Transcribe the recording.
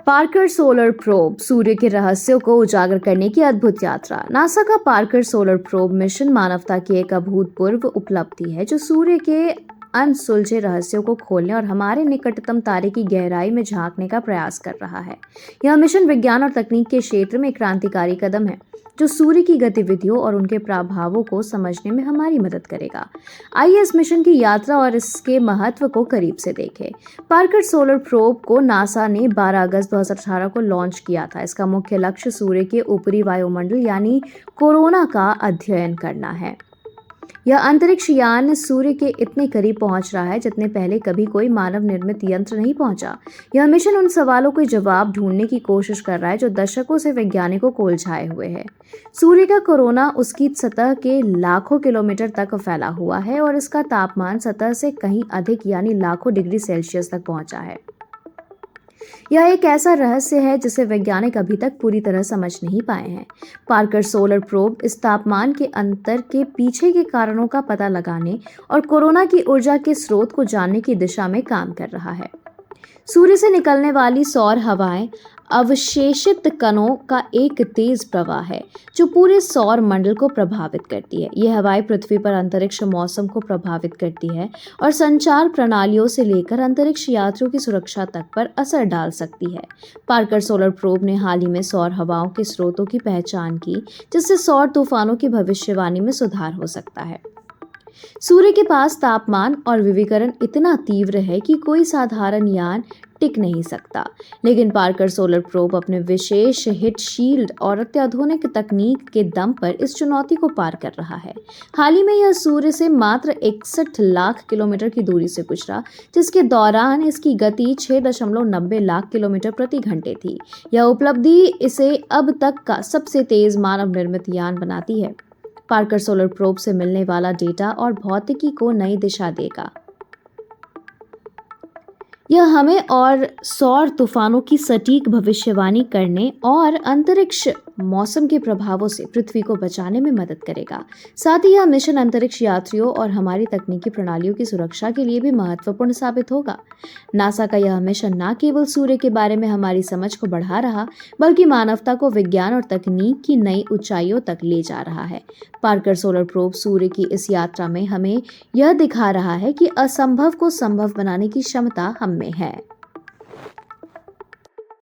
Parker solar probe सूर्य के रहस्यों को उजागर करने की अद्भुत यात्रा। नासा का पार्कर सोलर प्रोब मिशन मानवता की एक अभूतपूर्व उपलब्धि है जो सूर्य के अनसुलझे रहस्यों को खोलने और हमारे निकटतम तारे की गहराई में झांकने का प्रयास कर रहा है। यह मिशन विज्ञान और तकनीक के क्षेत्र में एक क्रांतिकारी कदम है जो सूर्य की गतिविधियों और उनके प्रभावों को समझने में हमारी मदद करेगा। आइए इस मिशन की यात्रा और इसके महत्व को करीब से देखें। पार्कर सोलर प्रोब को नासा ने 12 अगस्त 2018 को लॉन्च किया था। इसका मुख्य लक्ष्य सूर्य के ऊपरी वायुमंडल यानी कोरोना का अध्ययन करना है। यह अंतरिक्ष यान सूर्य के इतने करीब पहुंच रहा है जितने पहले कभी कोई मानव निर्मित यंत्र नहीं पहुंचा। यह मिशन उन सवालों के जवाब ढूंढने की कोशिश कर रहा है जो दशकों से वैज्ञानिकों को उलझाए हुए है। सूर्य का कोरोना उसकी सतह के लाखों किलोमीटर तक फैला हुआ है और इसका तापमान सतह से कहीं अधिक यानी लाखों डिग्री सेल्सियस तक पहुंचा है। यह एक ऐसा रहस्य है जिसे वैज्ञानिक अभी तक पूरी तरह समझ नहीं पाए हैं। पार्कर सोलर प्रोब इस तापमान के अंतर के पीछे के कारणों का पता लगाने और कोरोना की ऊर्जा के स्रोत को जानने की दिशा में काम कर रहा है। सूर्य से निकलने वाली सौर हवाएं अवशेषित कणों का एक तेज प्रवाह है जो पूरे सौर मंडल को प्रभावित करती है। यह हवाएं पृथ्वी पर अंतरिक्ष मौसम को प्रभावित करती है और संचार प्रणालियों से लेकर अंतरिक्ष यात्रियों की सुरक्षा तक पर असर डाल सकती है। पार्कर सोलर प्रोब ने हाल ही में सौर हवाओं के स्रोतों की पहचान की जिससे सौर तूफानों की भविष्यवाणी में सुधार हो सकता है। सूर्य के पास तापमान और विकिरण इतना तीव्र है कि कोई साधारण यान टिक नहीं सकता, लेकिन पार्कर सोलर प्रोब अपने विशेष हीट शील्ड और अत्याधुनिक तकनीक के दम पर इस चुनौती को पार कर रहा है। हाल ही में यह सूर्य से मात्र 61 लाख किलोमीटर की दूरी से गुजरा, जिसके दौरान इसकी गति 6.90 लाख किलोमीटर प्रति घंटे थी। यह उपलब्धि इसे अब तक का सबसे तेज मानव निर्मित यान बनाती है। पार्कर सोलर प्रोब से मिलने वाला डेटा और भौतिकी को नई दिशा देगा। यह हमें और सौर तूफानों की सटीक भविष्यवाणी करने और अंतरिक्ष मौसम के प्रभावों से पृथ्वी को बचाने में मदद करेगा। साथ ही यह मिशन अंतरिक्ष यात्रियों और हमारी तकनीकी प्रणालियों की सुरक्षा के लिए भी महत्वपूर्ण साबित होगा। नासा का यह मिशन न केवल सूर्य के बारे में हमारी समझ को बढ़ा रहा, बल्कि मानवता को विज्ञान और तकनीक की नई ऊंचाइयों तक ले जा रहा है। पार्कर सोलर प्रोब सूर्य की इस यात्रा में हमें यह दिखा रहा है कि असंभव को संभव बनाने की क्षमता हम में है।